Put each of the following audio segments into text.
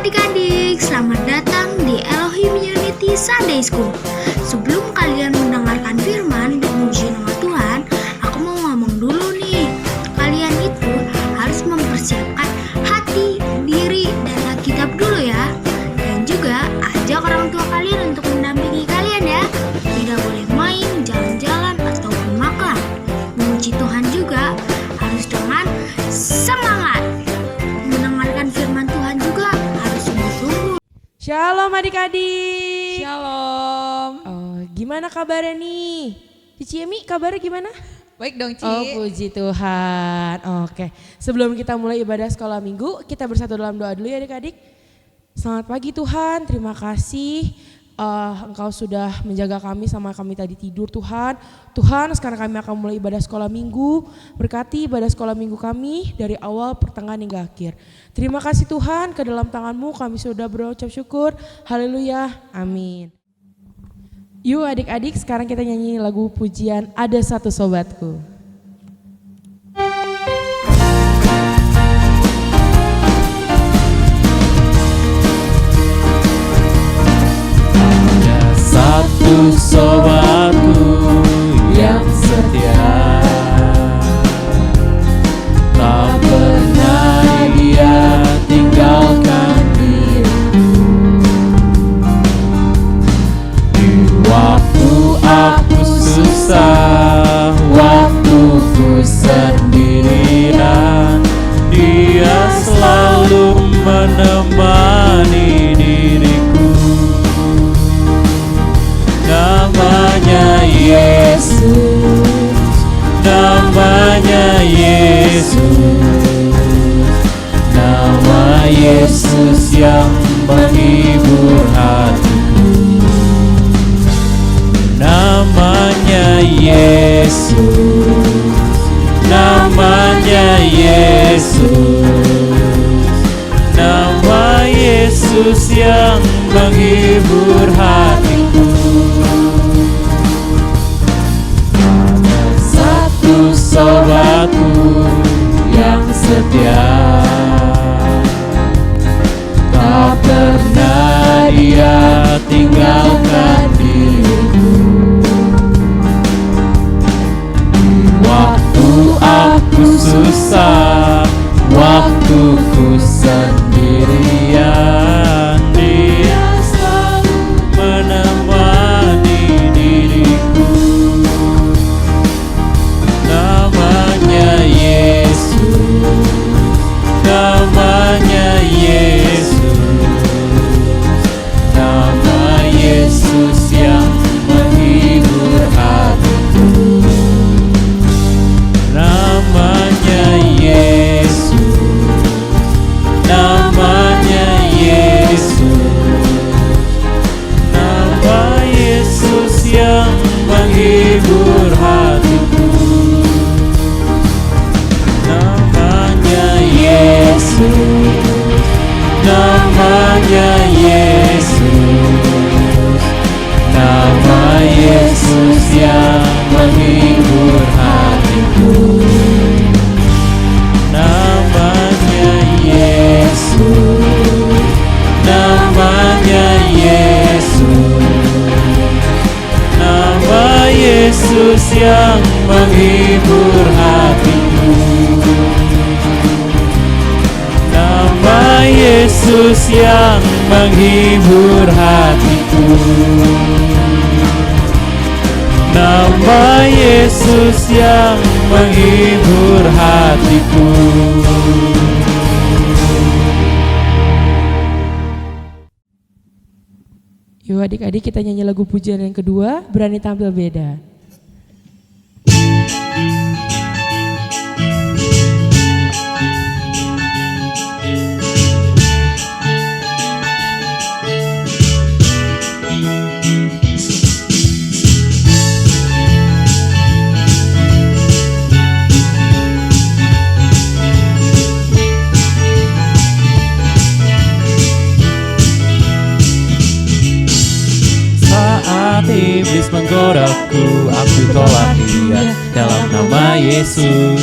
adik-adik, selamat datang di Elohim Unity Sunday School. Sebelum kalian mendengarkan firman dan memuji nama Tuhan, aku mau ngomong dulu nih. Kalian itu harus mempersiapkan hati, diri, dan Alkitab dulu ya. Dan juga ajak orang tua kalian untuk mendampingi kalian ya. Tidak boleh main, jalan-jalan, ataupun makan. Memuji Tuhan juga harus dengan semangat. Mendengarkan firman Tuhan juga harus sungguh-sungguh. Shalom adik-adik. Shalom. Gimana kabarnya nih? Cici Emi kabarnya gimana? Baik dong Ci. Oh puji Tuhan. Oke. Sebelum kita mulai ibadah sekolah minggu, kita bersatu dalam doa dulu ya adik-adik. Selamat pagi Tuhan, terima kasih. Engkau sudah menjaga kami sama kami tadi tidur Tuhan. Tuhan, sekarang kami akan mulai ibadah sekolah minggu. Berkati ibadah sekolah minggu kami dari awal, pertengahan hingga akhir. Terima kasih Tuhan, ke dalam tangan-Mu kami sudah berucap syukur. Haleluya, amin. Yuk adik-adik, sekarang kita nyanyi lagu pujian Ada Satu Sobatku. Satu sobatku yang setia, tak pernah dia tinggalkan diriku. Di waktu aku susah, waktuku sendirian, dia selalu menemani diriku. Namanya Yesus, namanya Yesus, nama Yesus yang menghibur hatiku. Namanya Yesus, namanya Yesus, nama Yesus yang menghibur hatiku. Satu sobatku yang setia, tak pernah dia tinggalkan diriku. Di waktu aku susah, waktuku sendirian, dia selalu menemani diriku. Namanya Yesus, namanya Yesus, nama Yesus yang menghibur hatiku. Namanya Yesus, namanya Yesus, nama Yesus yang menghibur hatiku. Namanya Yesus, namanya Yesus, nama Yesus yang menghibur hatiku. Namanya Yesus, namanya Yesus, nama Yesus yang menghibur hatiku. Nama Yesus yang menghibur hatiku. Nama Yesus yang menghibur hatiku. Yuk adik-adik kita nyanyi lagu pujian yang kedua, Berani Tampil Beda. Saat iblis menggodaku, aku tolak dia dalam nama Yesus.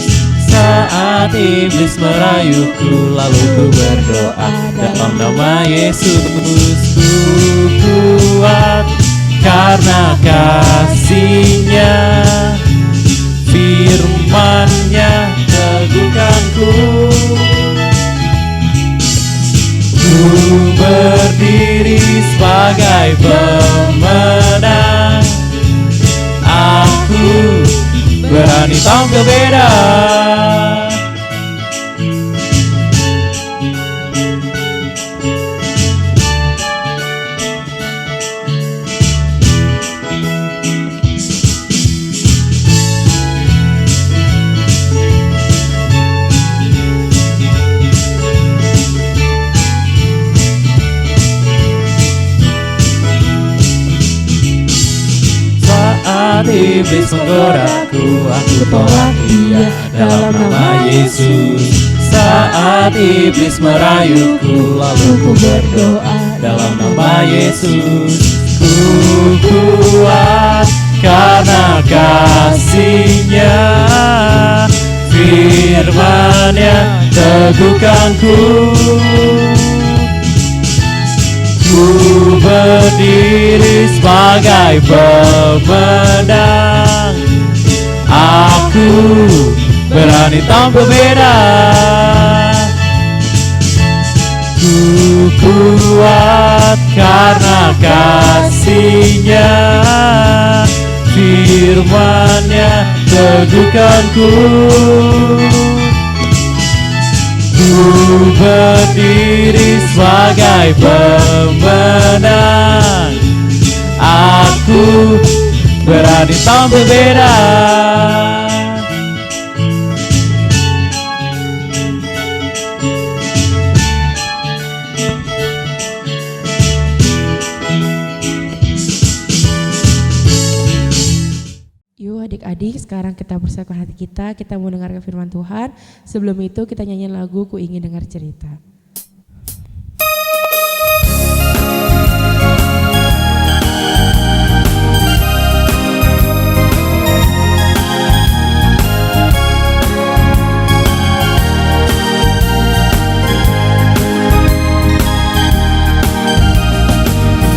Saat iblis merayuku, lalu ku berdoa dalam nama Yesus. Ku kuat karena kasih-Nya, firman-Nya teguhkanku. Ku berdiri sebagai pemenang, aku berani tampil beda. Saat iblis menggodaku, aku tolak dia dalam nama Yesus. Saat iblis merayuku, lalu ku berdoa dalam nama Yesus. Ku kuat karena kasih-Nya, firman-Nya teguhkanku. Ku berdiri sebagai pemenang, aku berani tampil beda. Ku kuat karena kasih-Nya, firman-Nya teguhkanku. Ku berdiri sebagai pemenang, aku berani tampil beda. Yuk adik-adik, sekarang kita bersatukan hati kita mau dengarkan firman Tuhan. Sebelum itu kita nyanyiin lagu Ku Ingin Dengar Cerita.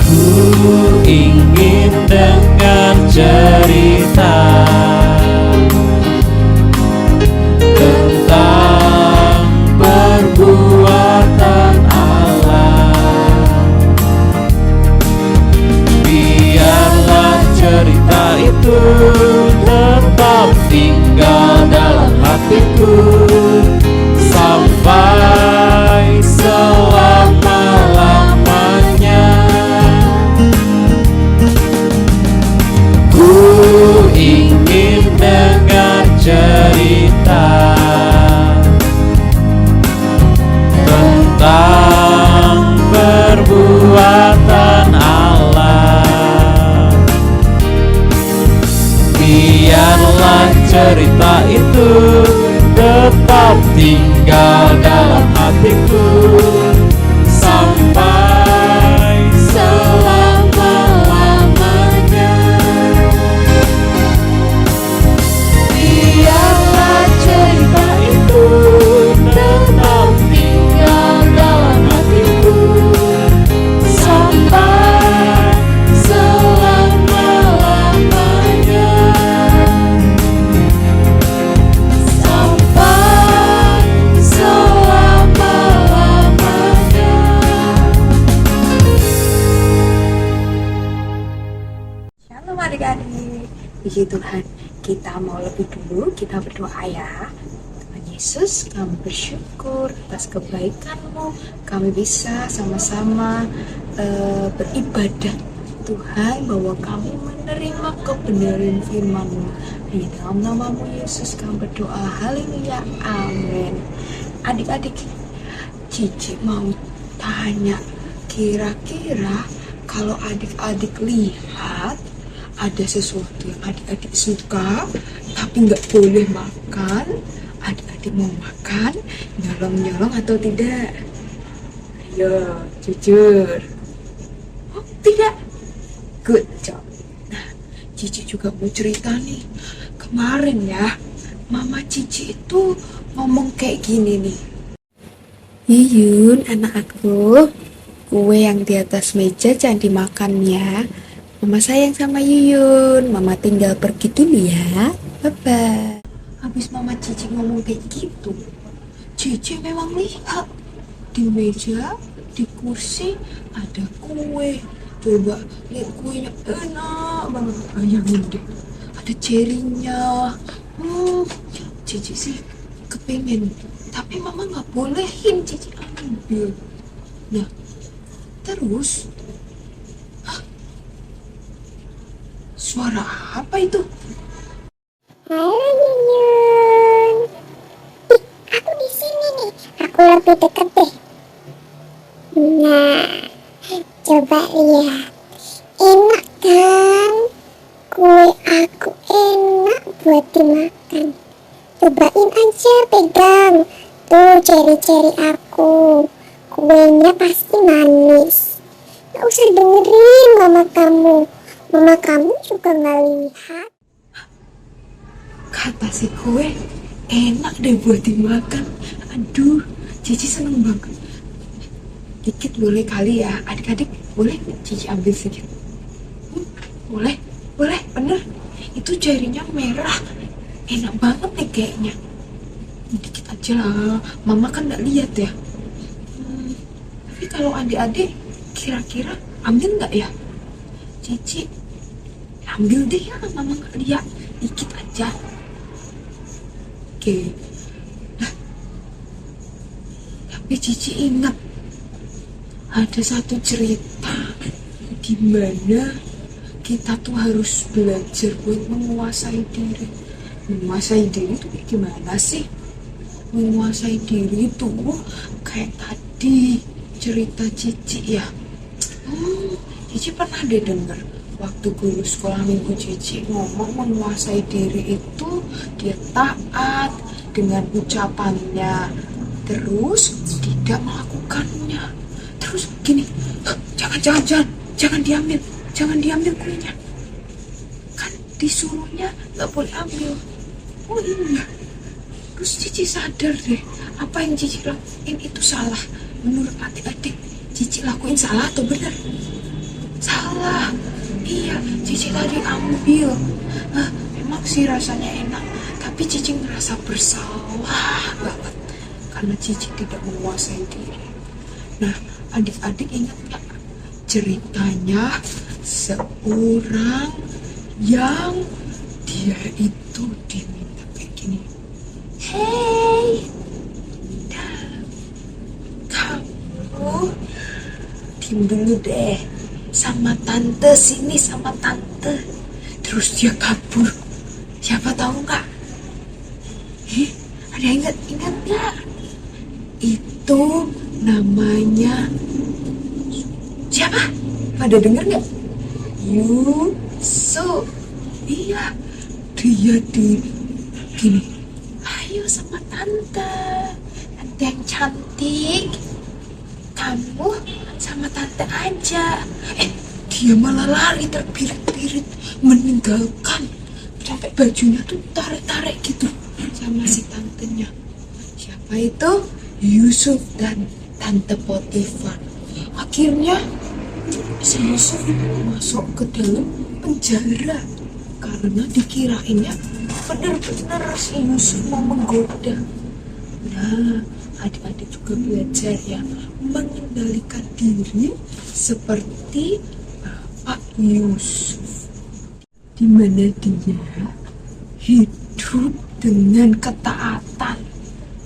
Ku ingin dengar cerita tentang perbuatan Allah. Biarlah cerita itu tetap tinggal dalam hatiku sampai selama-lamanya. Ku ingin dengar cerita tentang perbuatan Allah. Biarlah cerita itu tetap tinggal dalam hatiku sampai selama-lamanya. Biarlah cerita itu tetap tinggal dalam hatiku sampai selama-lamanya. Sampai selama-lamanya. Shalom adik-adik, puji Tuhan. Kita mau lebih dulu, kita berdoa ya. Tuhan Yesus, kami bersyukur atas kebaikan-Mu. Kami bisa sama-sama beribadah Tuhan, bahwa kami menerima kebenaran firman-Mu. Hanya dalam nama-Mu Yesus kami berdoa, haleluya, amin. Adik-adik, Cici mau tanya, kira-kira kalau adik-adik lihat ada sesuatu yang adik-adik suka tapi nggak boleh makan, adik-adik mau makan, nyolong-nyolong atau tidak? Ayo, jujur. Oh, tidak? Good job. Nah, Cici juga mau cerita nih. Kemarin ya, Mama Cici itu ngomong kayak gini nih. Yuyun, anak aku, kue yang di atas meja jangan dimakan ya. Mama sayang sama Yuyun, Mama tinggal pergi dulu ya. Bye-bye. Habis Mama Cici ngomong kayak gitu, Cici memang lihat di meja, di kursi ada kue. Coba lihat kuenya, enak banget. Bayangin deh, ada cerinya. Cici sih kepengen, tapi Mama nggak bolehin Cici ambil. Nah, terus suara apa itu? Halo Yuyun. Ih, aku di sini nih. Aku lebih dekat deh. Nah, coba lihat. Enak kan? Kue aku enak buat dimakan. Cobain aja, pegang. Tuh ceri-ceri aku. Kuenya pasti manis. Gak usah dengerin mama kamu. Mama kamu juga gak lihat. Kata si kue enak deh buat dimakan. Aduh, Cici seneng banget. Dikit boleh kali ya, adik-adik boleh Cici ambil sedikit? Boleh, boleh, bener. Itu jarinya merah, enak banget nih kayaknya. Dikit aja lah, Mama kan nggak lihat ya. Tapi kalau adik-adik kira-kira ambil nggak ya? Cici ambil deh ya, Mama nggak lihat. Dikit aja. Oke. Nah, tapi Cici ingat ada satu cerita di mana kita tuh harus belajar buat menguasai diri. Menguasai diri itu kayak gimana sih? Menguasai diri itu kayak tadi cerita Cici ya. Cici pernah deh denger waktu guru sekolah minggu Cici ngomong menguasai diri itu dia taat dengan ucapannya, terus tidak melakukannya. Terus gini, jangan diambil kuenya. Kan disuruhnya nggak boleh ambil. Oh iya. Terus Cici sadar deh, apa yang Cici lakuin itu salah. Menurut adik-adik, Cici lakuin salah atau benar? Salah. Iya, Cici tadi ambil. Memang sih rasanya enak, tapi Cici ngerasa bersalah banget karena Cici tidak menguasai diri. Nah, adik-adik ingat nggak ceritanya seorang yang dia itu diminta kayak gini. Hey, kamu tim dulu deh sama tante, sini sama tante. Terus dia kabur. Siapa tahu nggak? Ada ingat nggak? Itu namanya siapa? Pada denger nggak? Yusuf. Iya, dia gini. Ayo sama tante yang cantik. Kamu sama tante aja. Dia malah lari terpirit-pirit meninggalkan, sampai bajunya tuh tarik-tarik gitu sama si tantenya. Siapa itu? Yusuf dan tante Potifar. Akhirnya si Yusuf masuk ke dalam penjara karena dikirainnya benar-benar si Yusuf mau menggoda. Nah, adik-adik juga belajar ya mengendalikan diri seperti Bapak Yusuf, di mana dia hidup dengan ketaatan.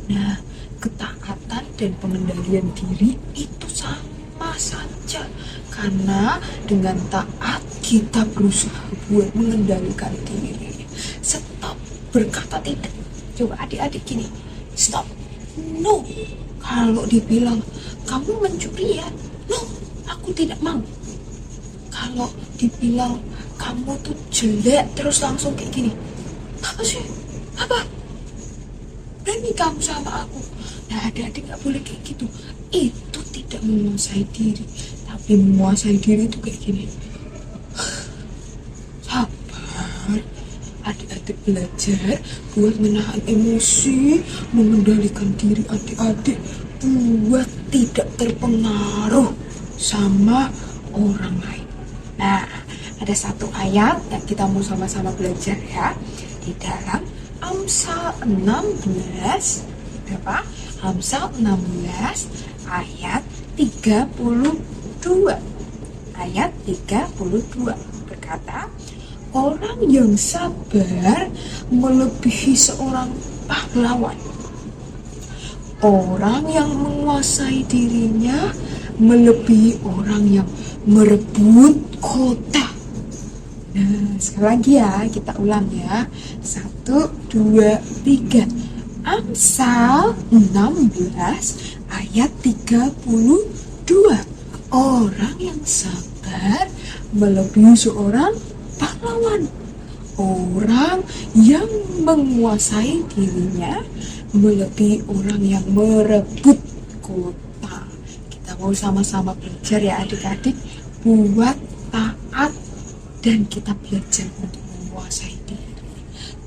Nah, ketaatan dan pengendalian diri itu sama saja, karena dengan taat kita berusaha buat mengendalikan diri. Stop berkata tidak. Coba adik-adik gini, stop. No. Kalau dibilang kamu mencuri ya, no, aku tidak mau. Kalau dibilang kamu tuh jelek terus langsung kayak gini, apa sih? Apa? Berani kamu sama aku? Nah, adik-adik nggak boleh kayak gitu. Itu tidak menguasai diri. Tapi menguasai diri itu kayak gini. Sabar. Adik-adik belajar buat menahan emosi, mengendalikan diri adik-adik buat tidak terpengaruh sama orang lain. Nah, ada satu ayat yang kita mau sama-sama belajar ya. Di dalam Amsal 16, berapa? Amsal 16 ayat 32. Ayat 32 berkata, orang yang sabar melebihi seorang pahlawan. Orang yang menguasai dirinya melebihi orang yang merebut kota. Nah, sekali lagi ya, kita ulang ya. 1, 2, 3. Amsal 16 ayat 32. Orang yang sabar melebihi seorang pahlawan. Orang yang menguasai dirinya melebihi orang yang merebut kota. Kita mau sama-sama belajar ya adik-adik buat taat dan kita belajar untuk menguasai diri.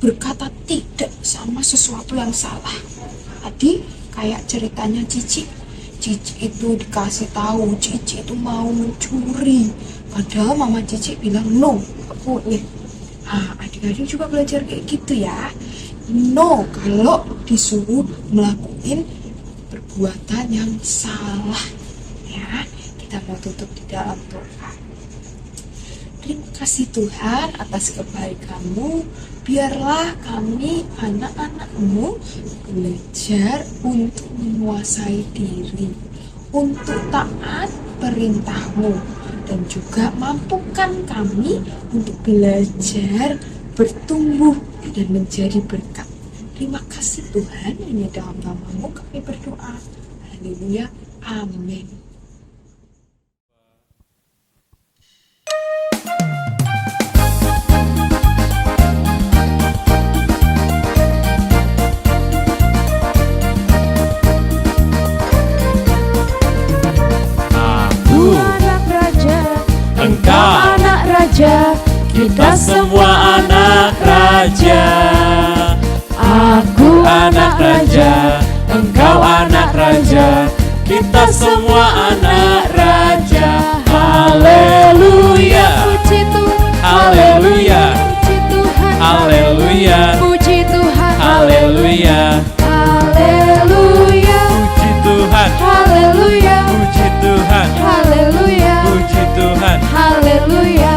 Berkata tidak sama sesuatu yang salah. Tadi kayak ceritanya Cici. Cici itu dikasih tahu Cici itu mau mencuri. Padahal mama Cici bilang no, boleh. Nah, adik-adik juga belajar kayak gitu ya. No kalau disuruh melakukan perbuatan yang salah. Ya, kita mau tutup di dalam doa. Terima kasih Tuhan atas kebaikan-Mu. Biarlah kami anak-anak-Mu belajar untuk menguasai diri, untuk taat perintah-Mu, dan juga mampukan kami untuk belajar, bertumbuh, dan menjadi berkat. Terima kasih Tuhan, hanya dalam nama-Mu kami berdoa. Haleluya, amin. Anak raja, Engkau anak raja, kita semua anak raja. aku Anak raja, engkau anak raja. Kita semua anak raja. Haleluya, Puji Tuhan, haleluya, puji Tuhan, haleluya, puji Tuhan, haleluya, haleluya, puji Tuhan, haleluya, puji Tuhan, haleluya, puji Tuhan. haleluya.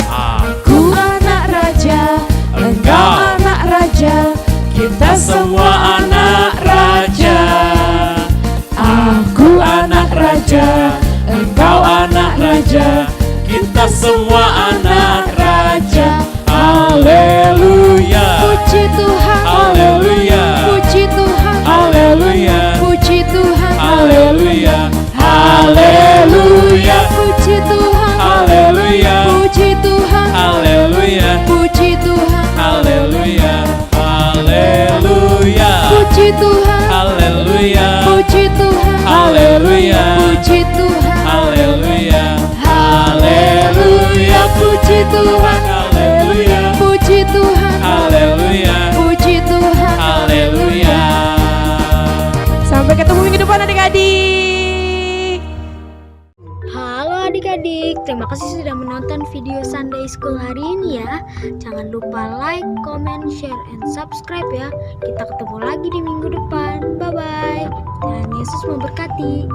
Aku, Anak raja, engkau, anak raja, kita semua anak raja. aku Anak raja, engkau anak raja. Kita semua anak raja. Haleluya, puji Tuhan, haleluya, puji Tuhan, haleluya, puji Tuhan, haleluya, haleluya, puji Tuhan, haleluya, puji Tuhan, haleluya, puji Tuhan, haleluya, haleluya, puji Tuhan, haleluya, puji Tuhan, haleluya, puji Tuhan, haleluya, haleluya, puji Tuhan, haleluya, puji Tuhan, haleluya, puji Tuhan. haleluya. Sampai ketemu minggu depan adik-adik. Halo adik-adik, terima kasih sudah menonton video Sunday School hari ini ya. Jangan lupa like, comment, share, and subscribe ya. Kita ketemu lagi di minggu depan. Bye-bye. Dan Yesus memberkati.